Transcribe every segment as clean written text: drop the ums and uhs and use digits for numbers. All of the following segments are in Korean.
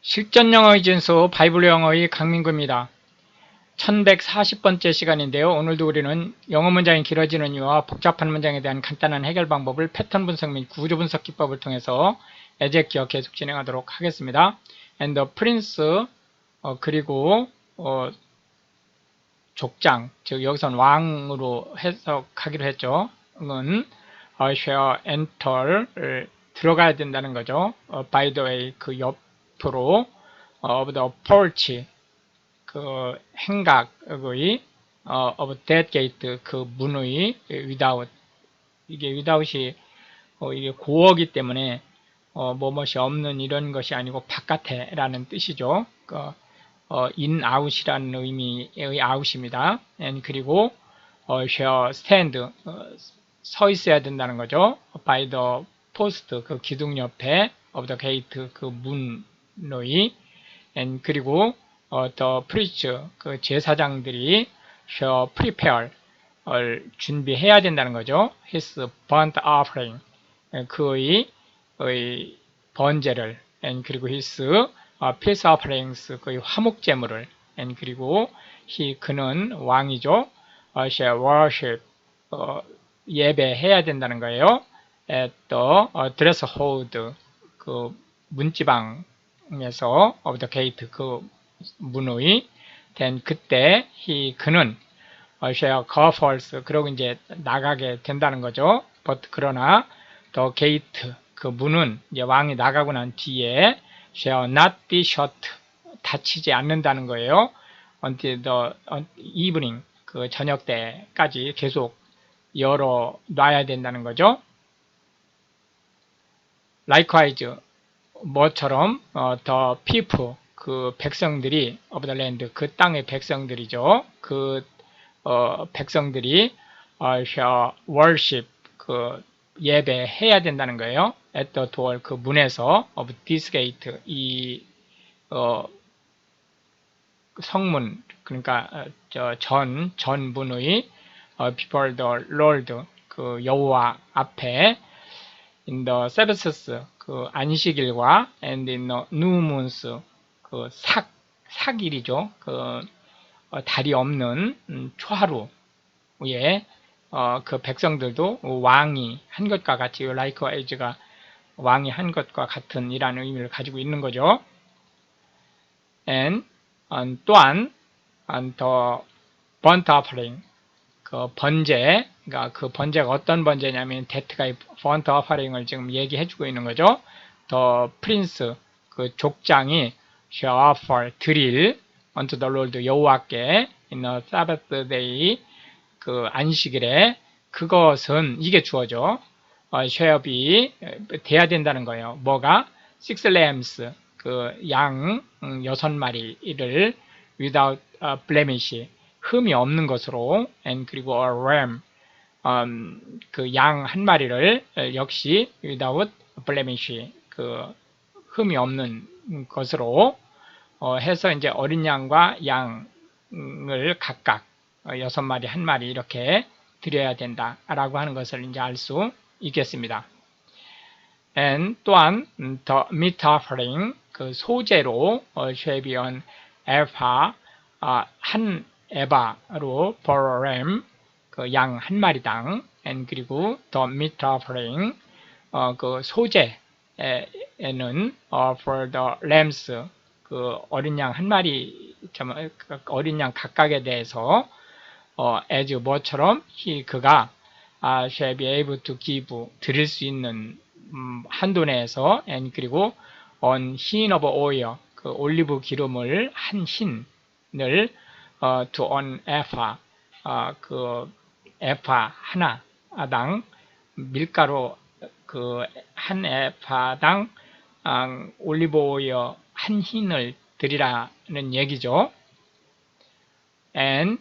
실전 영어의 진수 바이블 영어의 강민구입니다. 1140번째 시간인데요. 오늘도 우리는 영어 문장이 길어지는 이유와 복잡한 문장에 대한 간단한 해결 방법을 패턴 분석 및 구조 분석 기법을 통해서 에제키어 계속 진행하도록 하겠습니다. And the prince 그리고 족장, 즉 여기선 왕으로 해석하기로 했죠. 은 shall enter 들어가야 된다는 거죠. by the way 그 옆으로 of the porch 그 행각의 of that gate 그 문의 without 이게 without이 이게 고어기 때문에 뭐뭇이 없는 이런 것이 아니고 바깥에 라는 뜻이죠. in out이라는 의미의 out입니다. and 그리고 shall stand 서 있어야 된다는 거죠. by the post 그 기둥 옆에 of the gate 그 문의 and 그리고 the priest 그 제사장들이 shall prepare 준비해야 된다는 거죠. his burnt offering 그의 번제를 and 그리고 his peace offerings 그의 화목 제물을 and 그리고 그는 왕이죠. shall worship 예배해야 된다는 거예요. at the threshold 그 문지방에서 of the gate 그 문의 then 그때 그는 shall go forth 그러고 이제 나가게 된다는 거죠. but 그러나 the gate 그 문은 이제 왕이 나가고 난 뒤에 shall not be shut 닫히지 않는다는 거예요. until the evening 그 저녁 때까지 계속 열어 놔야 된다는 거죠. likewise 뭐처럼 the people 그 백성들이 of the land 그 땅의 백성들이죠. 그 백성들이 shall worship 그 예배해야 된다는 거예요. at the door 그 문에서 of this gate 이 성문 그러니까 전 문의 before the Lord 그 여호와 앞에 in the Sabbaths 그 안식일과 and in the new moons 그 삭일이죠. 그 달이 없는 초하루에 그 백성들도 왕이 한 것과 같이 likewise 왕이 한 것과 같은 이라는 의미를 가지고 있는 거죠. and 또한 the burnt offering 그 번제, 그러니까 그 번제가 어떤 번제냐면 데트가 burnt offering을 지금 얘기해주고 있는 거죠. the prince 그 족장이 shall offer 드릴 unto the Lord 여호와께 in the Sabbath day 그 안식일에 그것은 이게 주어져 shall be 돼야 된다는 거예요. 뭐가 six lambs 그 양 6마리를 without blemish 흠이 없는 것으로 and 그리고 a ram 그 양 한 마리를 역시 without blemish 그 흠이 없는 것으로 해서 이제 어린 양과 양을 각각 6마리, 1마리 이렇게 드려야 된다라고 하는 것을 이제 알 수 있겠습니다. and 또한 the meat offering 그 소재로 shall be an ephah 한 에바로 for a ram 그 양 한 마리당 and 그리고 the meat offering 그 소재에는 for the lambs 그 어린 양 한 마리 어린 양 각각에 대해서 as 뭐처럼 그가 shall be able to give 드릴 수 있는 한도 내에서 and 그리고 on hin of oil 그 올리브 기름을 한 hin을 to an ephah 그 에파 하나당 밀가루 그 한 에파당 올리브 오일 한 hin을 드리라는 얘기죠. and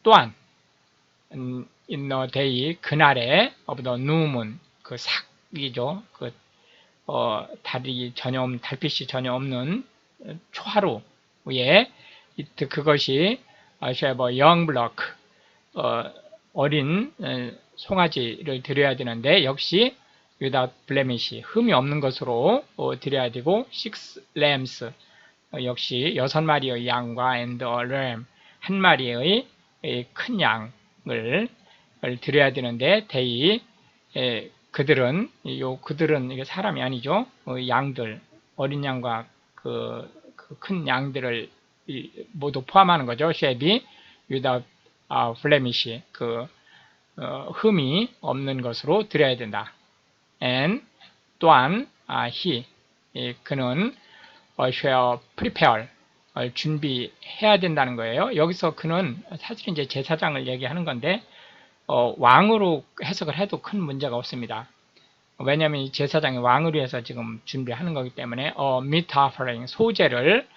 또한 in the day 그날에 of the new moon 그 삭이죠. 그 달이 달빛이 전혀 없는 초하루에 그것이 shall be young block 어린 송아지를 드려야 되는데 역시 without blemish, 흠이 없는 것으로 드려야 되고, 6 lambs, 역시 6마리의 양과 and a ram, 한 마리의 큰 양을 드려야 되는데, they, 그들은 이게 사람이 아니죠. 양들, 어린 양과 그 큰 양들을 모두 포함하는 거죠. shall be without blemish, 흠이 없는 것으로 드려야 된다. and 또한 he, 그는 shall prepare, 준비해야 된다는 거예요. 여기서 그는 사실 이제 제사장을 얘기하는 건데 왕으로 해석을 해도 큰 문제가 없습니다. 왜냐하면 이 제사장이 왕으로 해서 지금 준비하는 거기 때문에 meat offering, 소제를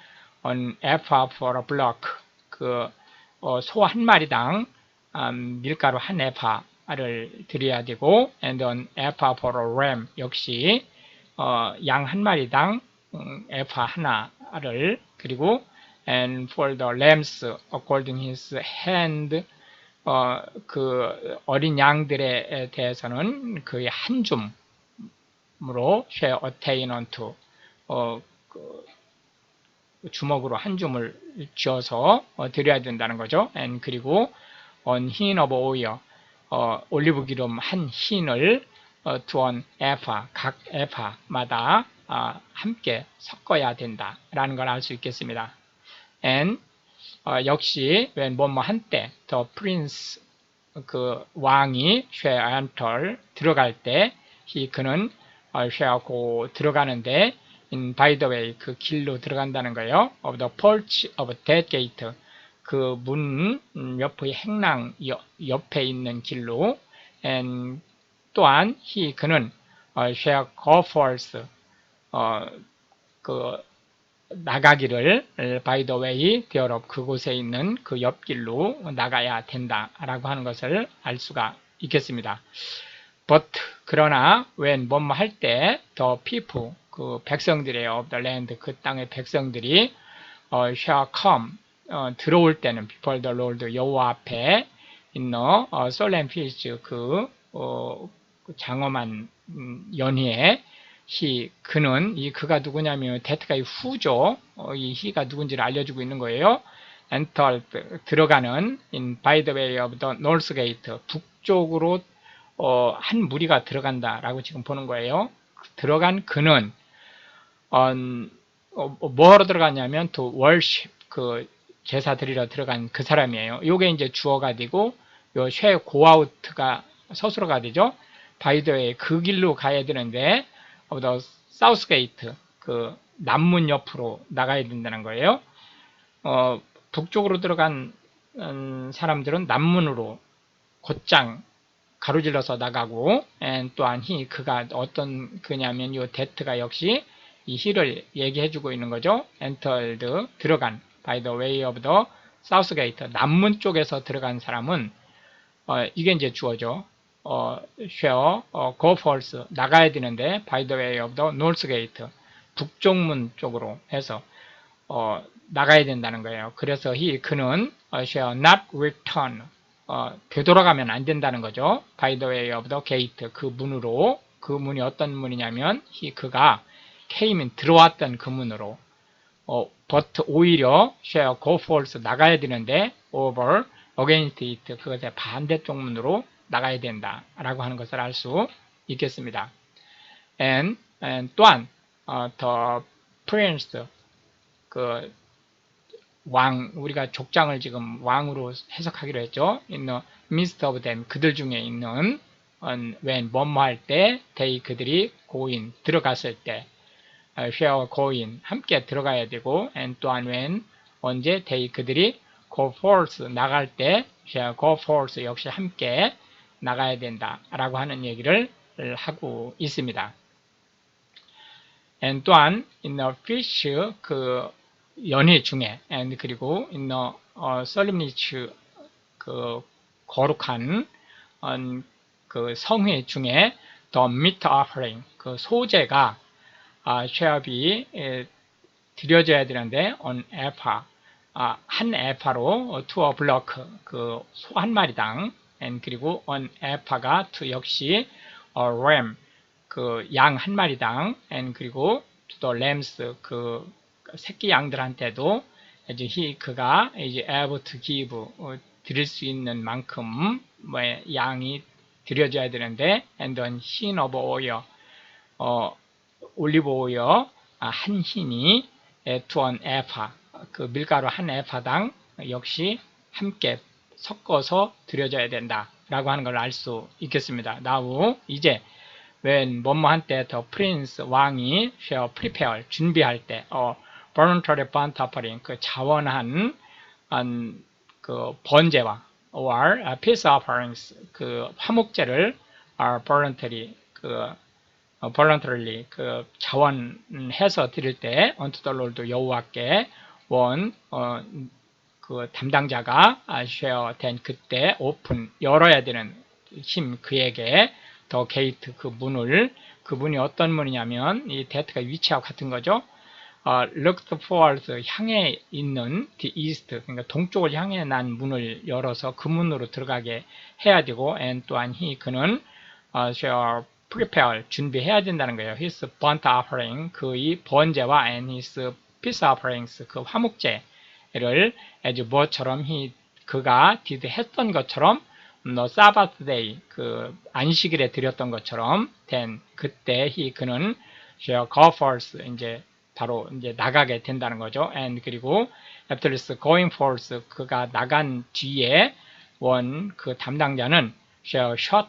on ephah for a block, 소 한 마리당 밀가루 한 에파를 드려야 되고, and an ephah for a ram, 역시 양 한 마리당 에파 하나를, 그리고 and for the lambs according his hand, 어린 양들에 대해서는 그의 한 줌으로 shall attain unto, 주먹으로 한 줌을 쥐어서 드려야 된다는 거죠. and 그리고 on hin of oil, 올리브 기름 한 hin을 to an ephah, 각 에파마다 함께 섞어야 된다라는 걸 알 수 있겠습니다. and 역시 when 뭐뭐 한때 the prince, 왕이 shall enter, 들어갈 때 그는 shall go, 들어가는데 in by the way, 길로 들어간다는 거예요. of the porch of that gate, 문 옆의 행랑 옆에 있는 길로. and 또한 그는 shall go forth, 나가기를 by the way thereof, 그곳에 있는 그 옆길로 나가야 된다라고 하는 것을 알 수가 있겠습니다. but 그러나 when 뭐뭐 할 때 the people, 백성들이에요. of the land, 그 땅의 백성들이 shall come, 들어올 때는 before the Lord, 여호와 앞에 있는 solemn feast, 장엄한 연희에 그는, 그가 누구냐면 that가의 후죠. 이 he가 누군지를 알려주고 있는 거예요. entered, 들어가는 in by the way of the north gate, 북쪽으로 한 무리가 들어간다라고 지금 보는 거예요. 들어간 그는 뭐하러 들어갔냐면 to worship, 제사 드리러 들어간 그 사람이에요. 요게 이제 주어가 되고, 요 shall go out가 서술어가 되죠. by the way, 그 길로 가야 되는데 of the south gate, 남문 옆으로 나가야 된다는 거예요. 북쪽으로 들어간 사람들은 남문으로 곧장 가로질러서 나가고, 또한 그가 어떤 그냐면 요 that가 역시 이 he를 얘기해주고 있는 거죠. entered, 들어간, by the way of the south gate, 남문 쪽에서 들어간 사람은 이게 이제 주어죠. shall go forth, 나가야 되는데 by the way of the north gate, 북쪽문 쪽으로 해서 나가야 된다는 거예요. 그래서 그는 shall not return, 되돌아가면 안 된다는 거죠. by the way of the gate, 그 문으로. 그 문이 어떤 문이냐면 그가 came, 들어왔던 그 문으로. but 오히려 shall go forth, 나가야 되는데 over against it, 그것의 반대쪽 문으로 나가야 된다라고 하는 것을 알 수 있겠습니다. and 또한 the prince, 왕, 우리가 족장을 지금 왕으로 해석하기로 했죠. in the midst of them, 그들 중에 있는, when 뭐뭐 할 때, they, 그들이 go in, 들어갔을 때, shall go in, 함께 들어가야 되고, and 또한 when, 언제, they, 그들이 go forth, 나갈 때 shall go forth, 역시 함께 나가야 된다라고 하는 얘기를 하고 있습니다. and 또한 in the fish, 연회 중에, and 그리고 in the solemnity, 거룩한 성회 중에 the meat offering, 소제가 shall be, 드려져야 되는데 on ephah, 한 에파로 to a block, 소 한 마리당, and 그리고 on ephah가 to 역시 a ram, 그 양 한 마리당 and 그리고 to the lambs 그 새끼 양들한테도 이제 그가 이제 able to give 드릴 수 있는 만큼 뭐 양이 드려져야 되는데 and then hin of oil 올리브 오일 한 hin이 to an ephah 그 밀가루 한 에파당 역시 함께 섞어서 드려져야 된다 라고 하는 걸 알 수 있겠습니다. Now 이제 when 뭐뭐한테 the prince 왕이 shall prepare 준비할 때 voluntary burnt offering 그 자원한 그 번제와 or peace offerings 그 화목제를 voluntarily 그 자원해서 드릴 때 unto the Lord 여호와께 원 그 담당자가 share 된 그때 오픈 열어야 되는 힘 그에게 더 게이트 그 문을 그 문이 어떤 문이냐면 이 데트가 위치하고 같은 거죠. looked forward 향해 있는 the east 그러니까 동쪽을 향해 난 문을 열어서 그 문으로 들어가게 해야 되고 and 또한 그는 shall prepare 준비해야 된다는 거예요. his burnt offering 그의 번제와 and his peace offerings 그 화목제를 as 뭐처럼 그가 did 했던 것처럼 사바스 데이 그 안식일에 드렸던 것처럼 된 그때 그는 shall go forth 이제 바로 이제 나가게 된다는 거죠. and 그리고 after this going forth 그가 나간 뒤에 원 그 담당자는 shall shut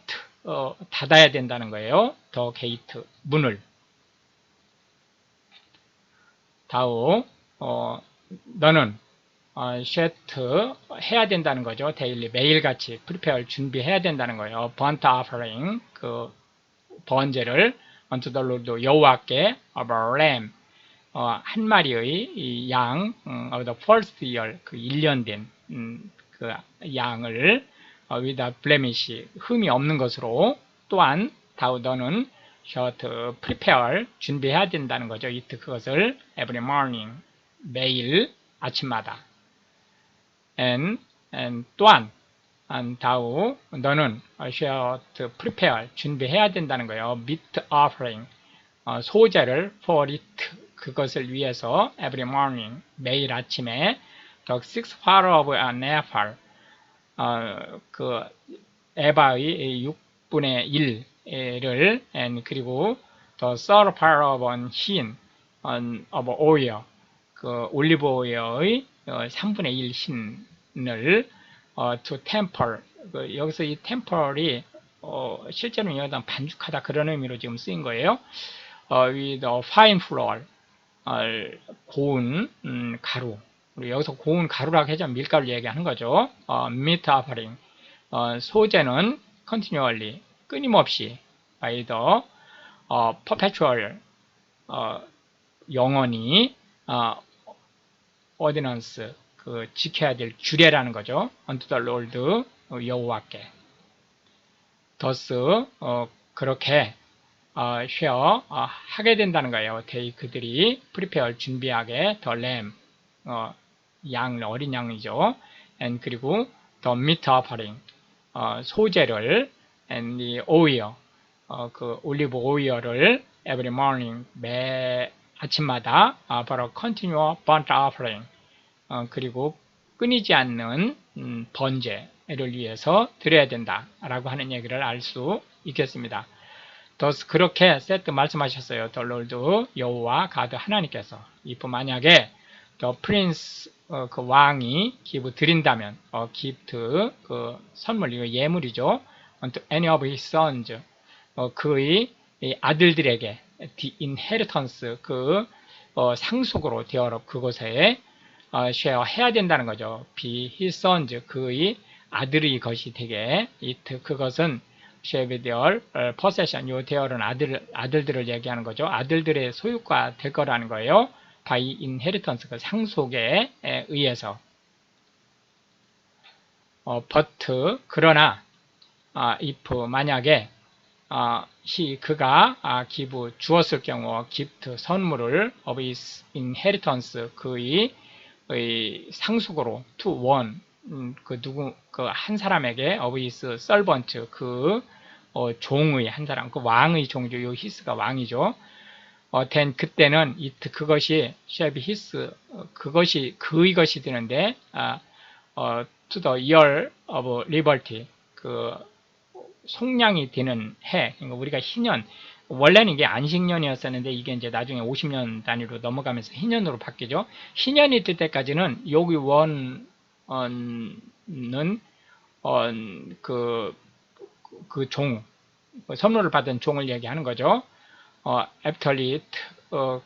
닫아야 된다는 거예요. 더 게이트 문을. 다음 너는 쉐트 해야 된다는 거죠. 데일리 매일같이 프리페어 준비해야 된다는 거예요. 번트 오퍼링 그 번제를 unto the Lord 여호와께 of a lamb 한 마리의 양 of the first year 그 1년 된 그 양을 without blemish 흠이 없는 것으로 또한 너는 셔트 prepare 준비해야 된다는 거죠. eat 그것을 every morning 매일 아침마다 and 또한 다우 너는 셔트 prepare 준비해야 된다는 거예요. meat offering 소제를 for it 그것을 위해서 every morning 매일 아침에 the sixth part of an ephah 그 에바의 6분의 1을 and 그리고 the third part of an hin of oil 그 올리브 오일의 3분의 1 hin을 to temper 여기서 이 temper이 실제로는 여기다 반죽하다 그런 의미로 지금 쓰인 거예요. with fine flour 고운 가루 여기서 고운 가루라고 해서 밀가루 얘기하는 거죠. meat offering 소제는 continually 끊임없이 by the perpetual 영원히 ordinance 그 지켜야 될 규례라는 거죠. unto the Lord 여호와께 thus 그렇게 share 하게 된다는 거예요. 그들이 prepare 준비하게 the lamb 양 어린 양이죠. and 그리고 the meat offering 소제를 and the oil 그 올리브 오일을 every morning 매 아침마다 바로 continual burnt offering 그리고 끊이지 않는 번제를 위해서 드려야 된다라고 하는 얘기를 알 수 있겠습니다. thus 그렇게 세트 말씀하셨어요. the Lord 여호와 가드 하나님께서 if 만약에 the prince 그 왕이 give 드린다면 gift 그 선물 이거 예물이죠. unto any of his sons 그의 아들들에게 the inheritance 그 상속으로 되어라 그곳에 share 해야 된다는 거죠. be his sons 그의 아들의 것이 되게 it 그것은 shall be their possession 요 되어는 아들들을 얘기하는 거죠. 아들들의 소유가 될 거라는 거예요. by inheritance 그 상속에 의해서 but 그러나 if 만약에 그가 give 주었을 경우 gift 선물을 of his inheritance 그의 상속으로 to one 그 한 사람에게 of his servant 그 종의 한 사람, 그 왕의 종이죠. 요 히스가 왕이죠. 된 그때는 그것이 shall be his, 그것이 그의 것이 되는데 to the year of liberty, 그 속량이 되는 해. 그러니까 우리가 희년, 원래는 이게 안식년이었었는데 이게 이제 나중에 50년 단위로 넘어가면서 희년으로 바뀌죠. 희년이 될 때까지는 여기 원은 그 종, 선물을 받은 종을 얘기하는 거죠. after it,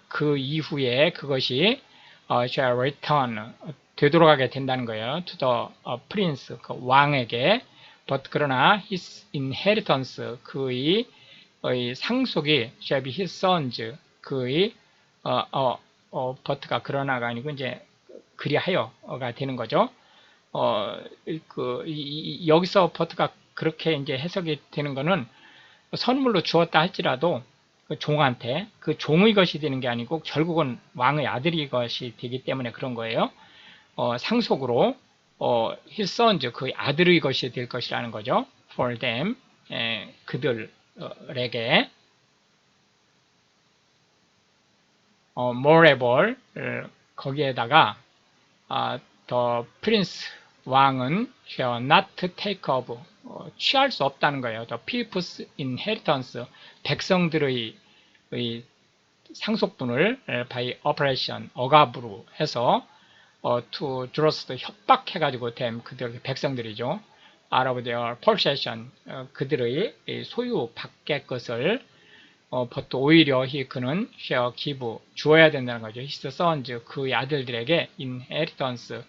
그 이후에 그것이 shall return, 되돌아가게 된다는 거예요. to the prince, 그 왕에게. but 그러나 his inheritance, 그의 상속이 shall be his sons, 그의 but가 그러나가 아니고 이제 그리하여가 되는 거죠. 여기서 but가 그렇게 이제 해석이 되는 거는 선물로 주었다 할지라도 그 종한테 그 종의 것이 되는 게 아니고 결국은 왕의 아들이 것이 되기 때문에 그런 거예요. 상속으로 his sons, 그 아들의 것이 될 것이라는 거죠. for them, 그들에게. moreover, 거기에다가 the prince, 왕은 shall not take of, 취할 수 없다는 거예요. the people's inheritance, 백성들의 상속분을 by oppression, 억압으로 해서 to Jerusalem, 협박해가지고 them, 그들 백성들이죠. out of their possession, 그들의 소유 밖의 것을 but 오히려 그는 shall give, 주어야 된다는 거죠. his sons, 그 아들들에게 inheritance,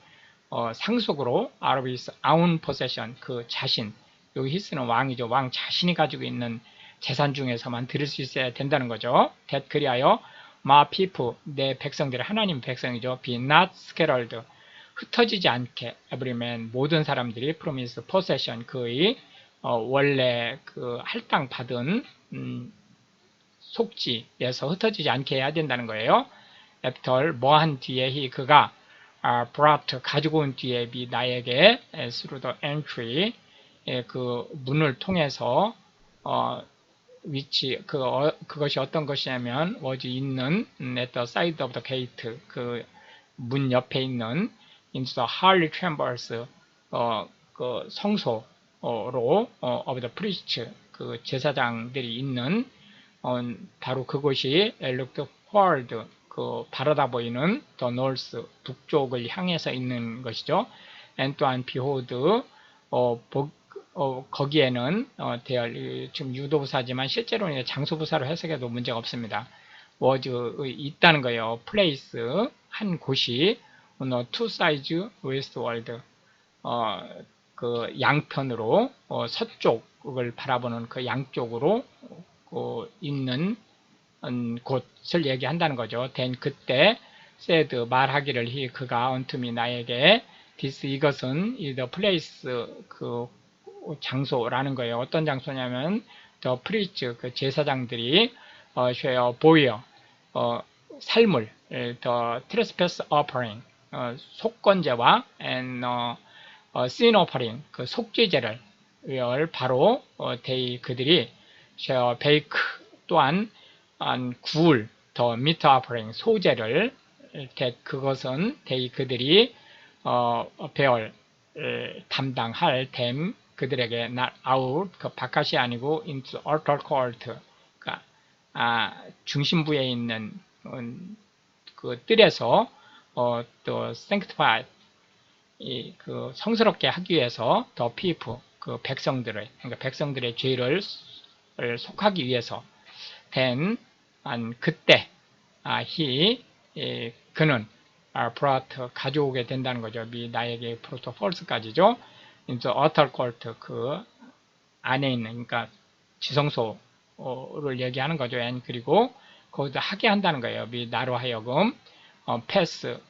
상속으로 out of his own possession, 그 자신, 여기 his는 왕이죠. 왕 자신이 가지고 있는 재산 중에서만 드릴 수 있어야 된다는 거죠. that 그리하여 my people, 내 백성들이 하나님 백성이죠. be not scattered, 흩어지지 않게, every man, 모든 사람들이 from his possession, 그의 원래 그 할당 받은 속지에서 흩어지지 않게 해야 된다는 거예요. after, 뭐한 뒤에 그가 brought, 가지고 온 뒤에 be, 나에게 through the entry, 그 문을 통해서 그것이 어떤 것이냐면 was 있는 at the side of the gate, 그 문 옆에 있는 into the holy chambers, 그 성소로 of the priest, 그 제사장들이 있는 바로 그곳이 looked forward, 그 바라다 보이는 the north, 북쪽을 향해서 있는 것이죠. and 또한 behold, 거기에는 지금 유도부사지만 실제로는 장소부사로 해석해도 문제가 없습니다. was 있다는 거예요. place, 한 곳이 two sides westward, 그 양편으로 서쪽을 바라보는 그 양쪽으로 있는 곳을 얘기한다는 거죠. then 그때 said, 말하기를 그가 unto me, 나에게 this, 이것은 the place, 그 장소라는 거예요. 어떤 장소냐면 the priest, 그 제사장들이 shall boil, 살물, the trespass offering, 속건제와 and sin offering, 그 속죄제를 바로 they, 그들이 shall bake, 또한 구울 the meat offering, 소제를 that, 그것은 they, 그들이 bear, 담당할 them, 그들에게 not out, 그 바깥이 아니고 into altar court, 그러니까 중심부에 있는 그 뜰에서 또 sanctified, 그 성스럽게 하기 위해서 the people, 그 백성들의, 그러니까 백성들의 죄를 속하기 위해서 then, 그때 그는 brought, 가져오게 된다는 거죠. 나에게 brought forth까지죠. into altar court, 그 안에 있는, 그러니까 지성소를 얘기하는 거죠. and 그리고 거기서 하게 한다는 거예요. 나로 하여금 pass,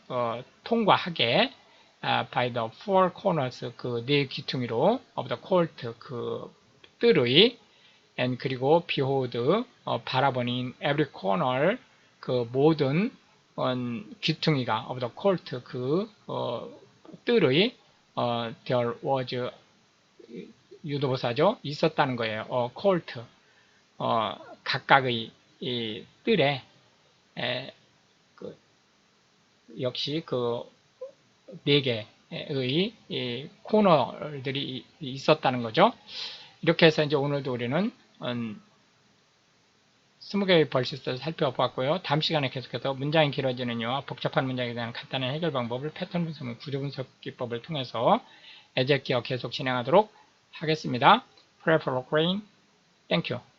통과하게 by the four corners, 그 네 귀퉁이로 of the court, 그 뜰의 and 그리고 behold, 바라보니 every corner, 그 모든 귀퉁이가 of the court, 그 뜰의 there was, 유도보사죠. 있었다는 거예요. court, 각각의 이 뜰에 역시 그 4개의 이 코너들이 있었다는 거죠. 이렇게 해서 이제 오늘도 우리는 20개의 벌시스를 살펴보았고요. 다음 시간에 계속해서 문장이 길어지는 이유와 복잡한 문장에 대한 간단한 해결 방법을 패턴 분석 및 구조 분석 기법을 통해서 에젝기어 계속 진행하도록 하겠습니다. Pray for Ukraine. Thank you.